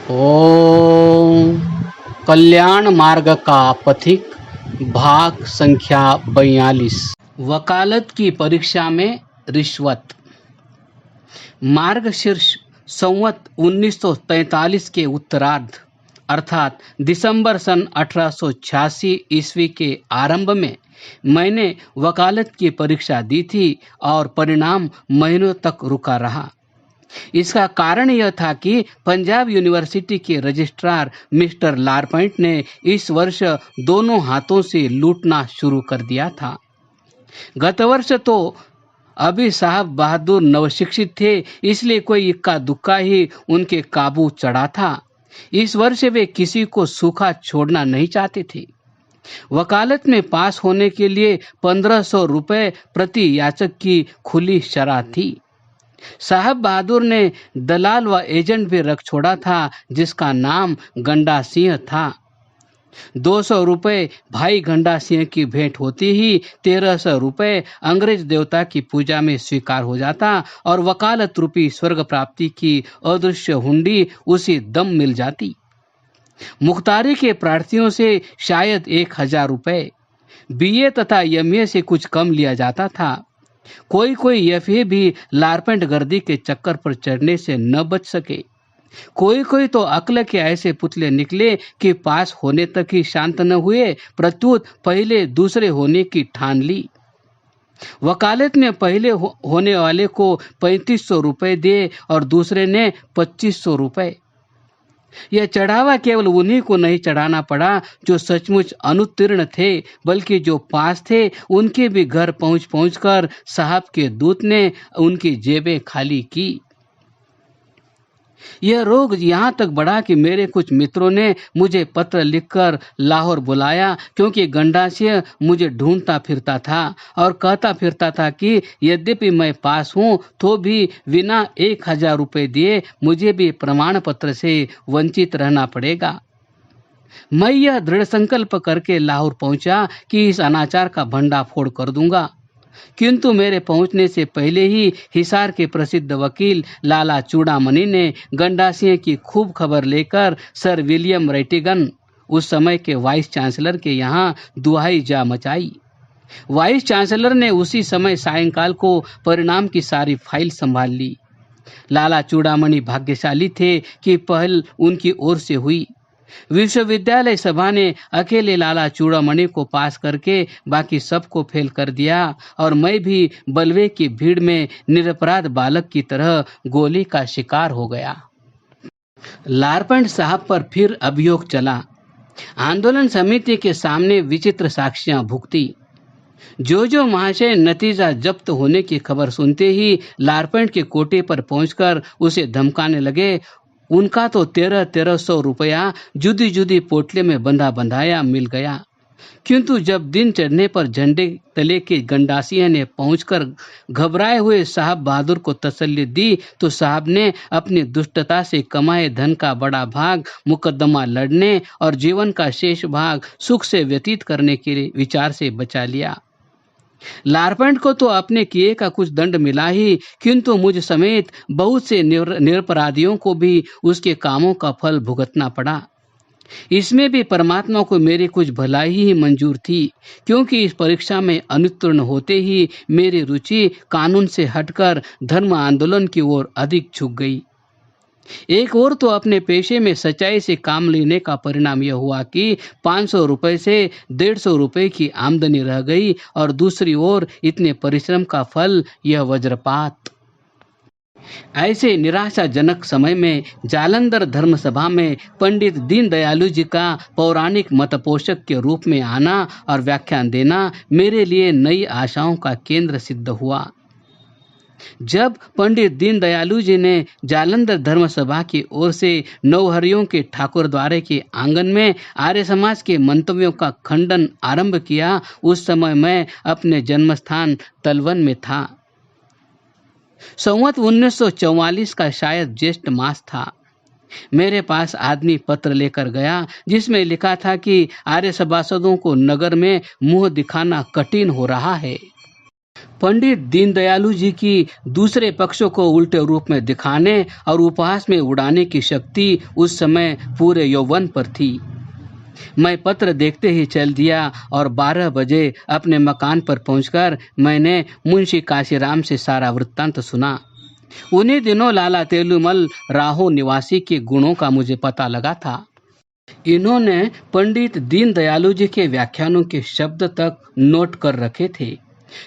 ओम कल्याण मार्ग का पथिक भाग संख्या 42। वकालत की परीक्षा में रिश्वत। मार्गशीर्ष संवत 1943 के उत्तरार्ध अर्थात दिसंबर सन 1886 ईस्वी के आरंभ में मैंने वकालत की परीक्षा दी थी और परिणाम महीनों तक रुका रहा। इसका कारण यह था कि पंजाब यूनिवर्सिटी के रजिस्ट्रार मिस्टर लारपॉइंट ने इस वर्ष दोनों हाथों से लूटना शुरू कर दिया था। गत वर्ष तो अभी साहब बहादुर नवशिक्षित थे, इसलिए कोई इक्का दुक्का ही उनके काबू चढ़ा था। इस वर्ष वे किसी को सूखा छोड़ना नहीं चाहते थे। वकालत में पास होने के लिए 1500 रुपए प्रति याचक की खुली शर्त थी। साहब बहादुर ने दलाल व एजेंट भी रख छोड़ा था, जिसका नाम गंडा सिंह था। 200 रुपए भाई गंडा सिंह की भेंट होती ही 1300 रुपए अंग्रेज देवता की पूजा में स्वीकार हो जाता और वकालत रूपी स्वर्ग प्राप्ति की अदृश्य हुंडी उसी दम मिल जाती। मुख्तारी के प्रार्थियों से शायद 1000 रुपए, बीए तथा एमए से कुछ कम लिया जाता था। कोई एफए भी लारपेंट गर्दी के चक्कर पर चढ़ने से न बच सके। कोई तो अक्ल के ऐसे पुतले निकले कि पास होने तक ही शांत न हुए, प्रत्युत पहले दूसरे होने की ठान ली। वकालत में पहले होने वाले को 3500 रुपए दिए और दूसरे ने 2500 रुपए। यह चढ़ावा केवल उन्हीं को नहीं चढ़ाना पड़ा जो सचमुच अनुत्तीर्ण थे, बल्कि जो पास थे उनके भी घर पहुंच कर साहब के दूत ने उनकी जेबें खाली की। यह रोग यहाँ तक बढ़ा कि मेरे कुछ मित्रों ने मुझे पत्र लिखकर लाहौर बुलाया, क्योंकि गंडा सिंह मुझे ढूंढता फिरता था और कहता फिरता था कि यद्यपि मैं पास हूँ तो भी बिना 1000 रुपए दिए मुझे भी प्रमाण पत्र से वंचित रहना पड़ेगा। मैं यह दृढ़ संकल्प करके लाहौर पहुंचा कि इस अनाचार का भंडाफोड़ कर दूंगा, किंतु मेरे पहुंचने से पहले ही हिसार के प्रसिद्ध वकील लाला चूड़ामणि ने गंडा सिंह की खूब खबर लेकर सर विलियम रेटिगन, उस समय के वाइस चांसलर के यहाँ दुहाई जा मचाई। वाइस चांसलर ने उसी समय सायंकाल को परिणाम की सारी फाइल संभाल ली। लाला चूड़ामणि भाग्यशाली थे कि पहल उनकी ओर से हुई। विश्वविद्यालय सभा ने अकेले लाला चूड़ामणि को पास करके बाकी सबको फेल कर दिया और मैं भी बलवे की भीड़ में निरपराध बालक की तरह गोली का शिकार हो गया। लारपंड साहब पर फिर अभियोग चला। आंदोलन समिति के सामने विचित्र साक्ष्यां भुगती। जो महाशय नतीजा जब्त होने की खबर सुनते ही लारपंड के कोटे पर पहुंचकर उसे धमकाने लगे, उनका तो 1300 रुपया जुदी जुदी पोटले में बंधाया मिल गया। किंतु जब दिन चढ़ने पर झंडे तले के गंडासिया ने पहुंचकर घबराए हुए साहब बहादुर को तसल्ली दी, तो साहब ने अपनी दुष्टता से कमाए धन का बड़ा भाग मुकदमा लड़ने और जीवन का शेष भाग सुख से व्यतीत करने के विचार से बचा लिया। लारपेंट को तो अपने किए का कुछ दंड मिला ही, किंतु मुझ समेत बहुत से निरपराधियों को भी उसके कामों का फल भुगतना पड़ा। इसमें भी परमात्मा को मेरी कुछ भलाई ही मंजूर थी, क्योंकि इस परीक्षा में अनुत्तीर्ण होते ही मेरी रुचि कानून से हटकर धर्म आंदोलन की ओर अधिक झुक गई। एक और तो अपने पेशे में सच्चाई से काम लेने का परिणाम यह हुआ कि 500 रुपए से 150 रुपए की आमदनी रह गई और दूसरी ओर इतने परिश्रम का फल यह वज्रपात। ऐसे निराशाजनक समय में जालंधर धर्म सभा में पंडित दीनदयालु जी का पौराणिक मतपोषक के रूप में आना और व्याख्यान देना मेरे लिए नई आशाओं का केंद्र सिद्ध हुआ। जब पंडित दीनदयालु जी ने जालंधर धर्म सभा की ओर से नौहरियों के ठाकुर द्वारे के आंगन में आर्य समाज के मंतव्यों का खंडन आरंभ किया, उस समय मैं अपने जन्मस्थान तलवन में था। संवत 1944 का शायद ज्येष्ठ मास था। मेरे पास आदमी पत्र लेकर गया, जिसमें लिखा था कि आर्य सभासदों को नगर में मुंह दिखाना कठिन हो रहा है। पंडित दीनदयालु जी की दूसरे पक्षों को उल्टे रूप में दिखाने और उपहास में उड़ाने की शक्ति उस समय पूरे यौवन पर थी। मैं पत्र देखते ही चल दिया और 12 बजे अपने मकान पर पहुंचकर मैंने मुंशी काशीराम से सारा वृत्तांत सुना। उन्हीं दिनों लाला तेलुमल राहो निवासी के गुणों का मुझे पता लगा था। इन्होंने पंडित दीनदयालु जी के व्याख्यानों के शब्द तक नोट कर रखे थे।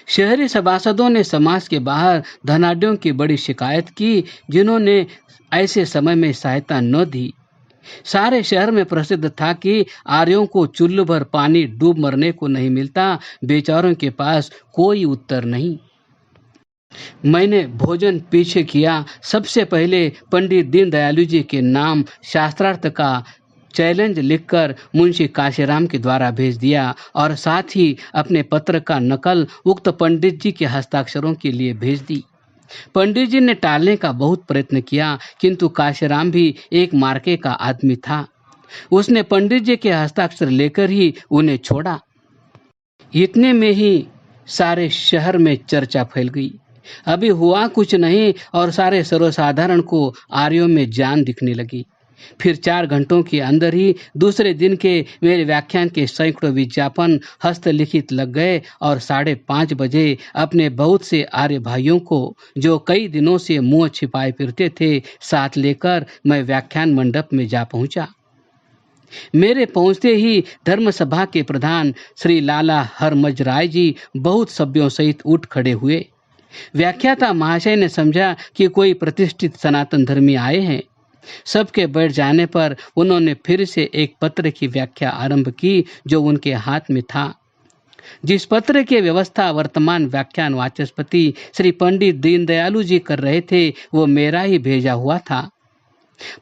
शहरी सभासदों ने समाज के बाहर धनाढ्यों की बड़ी शिकायत की, जिन्होंने ऐसे समय में सहायता न दी। सारे शहर में प्रसिद्ध था कि आर्यों को चुल्लू भर पानी डूब मरने को नहीं मिलता, बेचारों के पास कोई उत्तर नहीं। मैंने भोजन पीछे किया। सबसे पहले पंडित दीनदयालु जी के नाम शास्त्रार्थ का चैलेंज लिखकर मुंशी काशीराम के द्वारा भेज दिया और साथ ही अपने पत्र का नकल उक्त पंडित जी के हस्ताक्षरों के लिए भेज दी। पंडित जी ने टालने का बहुत प्रयत्न किया, किंतु काशीराम भी एक मार्के का आदमी था। उसने पंडित जी के हस्ताक्षर लेकर ही उन्हें छोड़ा। इतने में ही सारे शहर में चर्चा फैल गई। अभी हुआ कुछ नहीं और सारे सर्वसाधारण को आर्यों में जान दिखने लगी। फिर 4 घंटों के अंदर ही दूसरे दिन के मेरे व्याख्यान के सैकड़ों विज्ञापन हस्तलिखित लग गए और 5:30 बजे अपने बहुत से आर्य भाइयों को, जो कई दिनों से मुंह छिपाए फिरते थे, साथ लेकर मैं व्याख्यान मंडप में जा पहुंचा। मेरे पहुंचते ही धर्म सभा के प्रधान श्री लाला हरमज राय जी बहुत सभ्यों सहित उठ खड़े हुए। व्याख्याता महाशय ने समझा कि कोई प्रतिष्ठित सनातन धर्मी आए हैं। सबके बैठ जाने पर उन्होंने फिर से एक पत्र की व्याख्या आरंभ की, जो उनके हाथ में था। जिस पत्र की व्यवस्था वर्तमान व्याख्यान वाचस्पति श्री पंडित दीनदयालु जी कर रहे थे, वो मेरा ही भेजा हुआ था।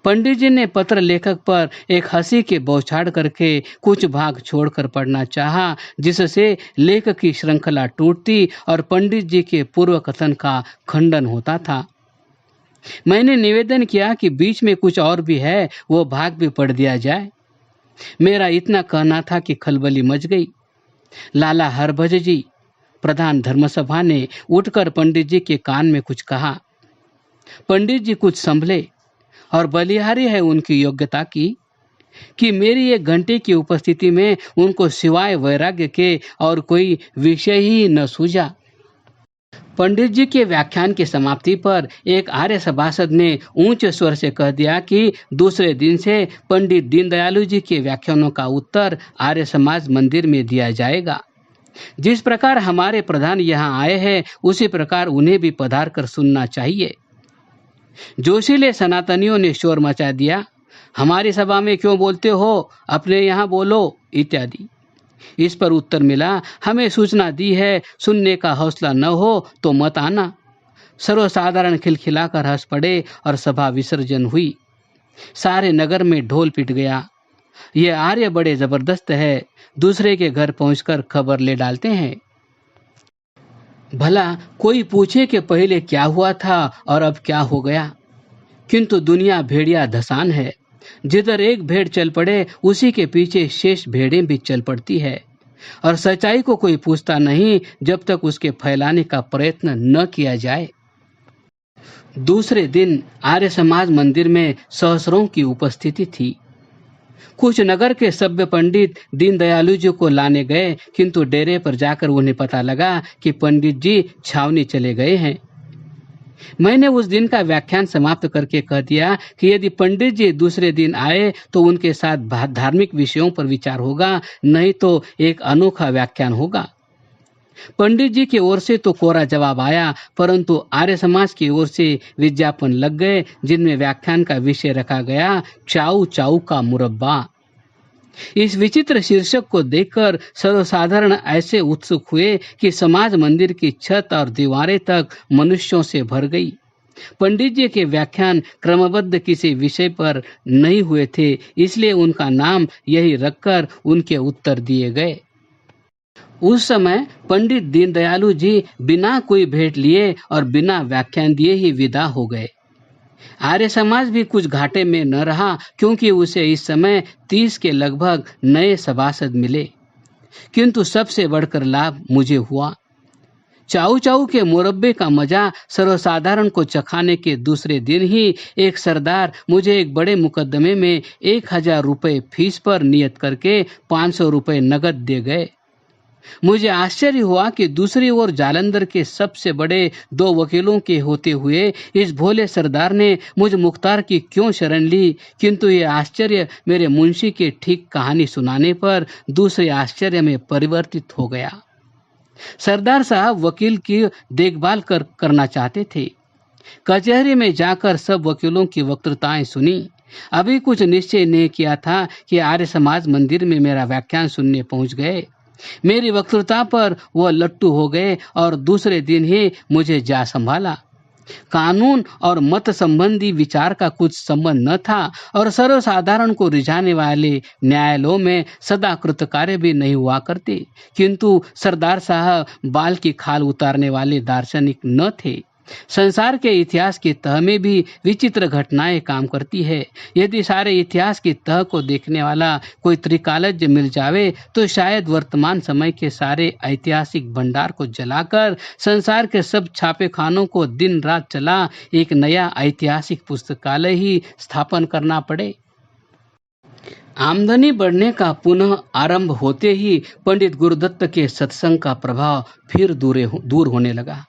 पंडित जी ने पत्र लेखक पर एक हंसी के बौछार करके कुछ भाग छोड़कर पढ़ना चाहा, जिससे लेख की श्रृंखला टूटती और पंडित जी के पूर्व कथन का खंडन होता था। मैंने निवेदन किया कि बीच में कुछ और भी है, वो भाग भी पढ़ दिया जाए। मेरा इतना कहना था कि खलबली मच गई। लाला हरभज जी, प्रधान धर्मसभा, ने उठकर पंडित जी के कान में कुछ कहा। पंडित जी कुछ संभले और बलिहारी है उनकी योग्यता की कि मेरी 1 घंटे की उपस्थिति में उनको सिवाय वैराग्य के और कोई विषय ही न सूझा। पंडित जी के व्याख्यान की समाप्ति पर एक आर्य सभासद ने ऊंचे स्वर से कह दिया कि दूसरे दिन से पंडित दीनदयालु जी के व्याख्यानों का उत्तर आर्य समाज मंदिर में दिया जाएगा। जिस प्रकार हमारे प्रधान यहाँ आए हैं, उसी प्रकार उन्हें भी पधार कर सुनना चाहिए। जोशीले सनातनियों ने शोर मचा दिया, हमारी सभा में क्यों बोलते हो, अपने यहाँ बोलो, इत्यादि। इस पर उत्तर मिला, हमें सूचना दी है, सुनने का हौसला न हो तो मत आना। सर्वसाधारण खिलखिलाकर हंस पड़े और सभा विसर्जन हुई। सारे नगर में ढोल पिट गया। ये आर्य बड़े जबरदस्त है, दूसरे के घर पहुंचकर खबर ले डालते हैं। भला कोई पूछे कि पहले क्या हुआ था और अब क्या हो गया। किंतु दुनिया भेड़िया धसान है, जिधर एक भेड़ चल पड़े उसी के पीछे शेष भेड़ें भी चल पड़ती है, और सच्चाई को कोई पूछता नहीं जब तक उसके फैलाने का प्रयत्न न किया जाए। दूसरे दिन आर्य समाज मंदिर में सहस्रों की उपस्थिति थी। कुछ नगर के सभ्य पंडित दीनदयालु जी को लाने गए, किंतु डेरे पर जाकर उन्हें पता लगा कि पंडित जी छावनी चले गए हैं। मैंने उस दिन का व्याख्यान समाप्त करके कह दिया कि यदि पंडित जी दूसरे दिन आए तो उनके साथ धार्मिक विषयों पर विचार होगा, नहीं तो एक अनोखा व्याख्यान होगा। पंडित जी की ओर से तो कोरा जवाब आया, परंतु आर्य समाज की ओर से विज्ञापन लग गए, जिनमें व्याख्यान का विषय रखा गया, चाऊ चाऊ का मुरब्बा। इस विचित्र शीर्षक को देखकर सर्वसाधारण ऐसे उत्सुक हुए कि समाज मंदिर की छत और दीवारें तक मनुष्यों से भर गई। पंडित जी के व्याख्यान क्रमबद्ध किसी विषय पर नहीं हुए थे, इसलिए उनका नाम यही रखकर उनके उत्तर दिए गए। उस समय पंडित दीनदयालु जी बिना कोई भेंट लिए और बिना व्याख्यान दिए ही विदा हो गए। आर्य समाज भी कुछ घाटे में न रहा, क्योंकि उसे इस समय 30 के लगभग नए सभासद मिले, किंतु सबसे बढ़कर लाभ मुझे हुआ। चाऊ चाऊ के मुरब्बे का मजा सर्वसाधारण को चखाने के दूसरे दिन ही एक सरदार मुझे एक बड़े मुकदमे में 1000 रुपये फीस पर नियत करके 500 रुपये नगद दे गए। मुझे आश्चर्य हुआ कि दूसरी ओर जालंधर के सबसे बड़े 2 वकीलों के होते हुए इस भोले सरदार ने मुझ मुख्तार की क्यों शरण ली, किंतु ये आश्चर्य मेरे मुंशी के ठीक कहानी सुनाने पर दूसरे आश्चर्य में परिवर्तित हो गया। सरदार साहब वकील की देखभाल करना चाहते थे। कचहरी में जाकर सब वकीलों की वक्तृताएं सुनी। अभी कुछ निश्चय नहीं किया था कि आर्य समाज मंदिर में मेरा व्याख्यान सुनने पहुंच गए। मेरी वक्तृता पर वह लट्टू हो गए और दूसरे दिन ही मुझे जा संभाला। कानून और मत संबंधी विचार का कुछ संबंध न था और सर्वसाधारण को रिझाने वाले न्यायालयों में सदा कृतकार्य भी नहीं हुआ करते, किंतु सरदार साहब बाल की खाल उतारने वाले दार्शनिक न थे। संसार के इतिहास की तह में भी विचित्र घटनाएं काम करती है। यदि सारे इतिहास की तह को देखने वाला कोई त्रिकालज्ञ मिल जावे तो शायद वर्तमान समय के सारे ऐतिहासिक भंडार को जलाकर संसार के सब छापेखानों को दिन रात चला एक नया ऐतिहासिक पुस्तकालय ही स्थापन करना पड़े। आमदनी बढ़ने का पुनः आरंभ होते ही पंडित गुरुदत्त के सत्संग का प्रभाव फिर दूर होने लगा।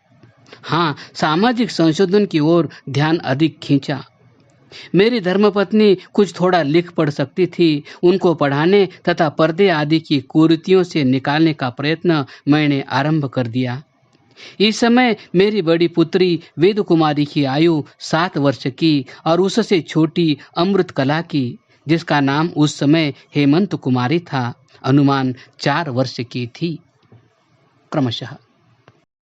हाँ, सामाजिक संशोधन की ओर ध्यान अधिक खींचा। मेरी धर्मपत्नी कुछ थोड़ा लिख पढ़ सकती थी। उनको पढ़ाने तथा पर्दे आदि की कुरीतियों से निकालने का प्रयत्न मैंने आरंभ कर दिया। इस समय मेरी बड़ी पुत्री वेद कुमारी की आयु 7 वर्ष की और उससे छोटी अमृत कला की, जिसका नाम उस समय हेमंत कुमारी था, अनुमान 4 वर्ष की थी। क्रमशः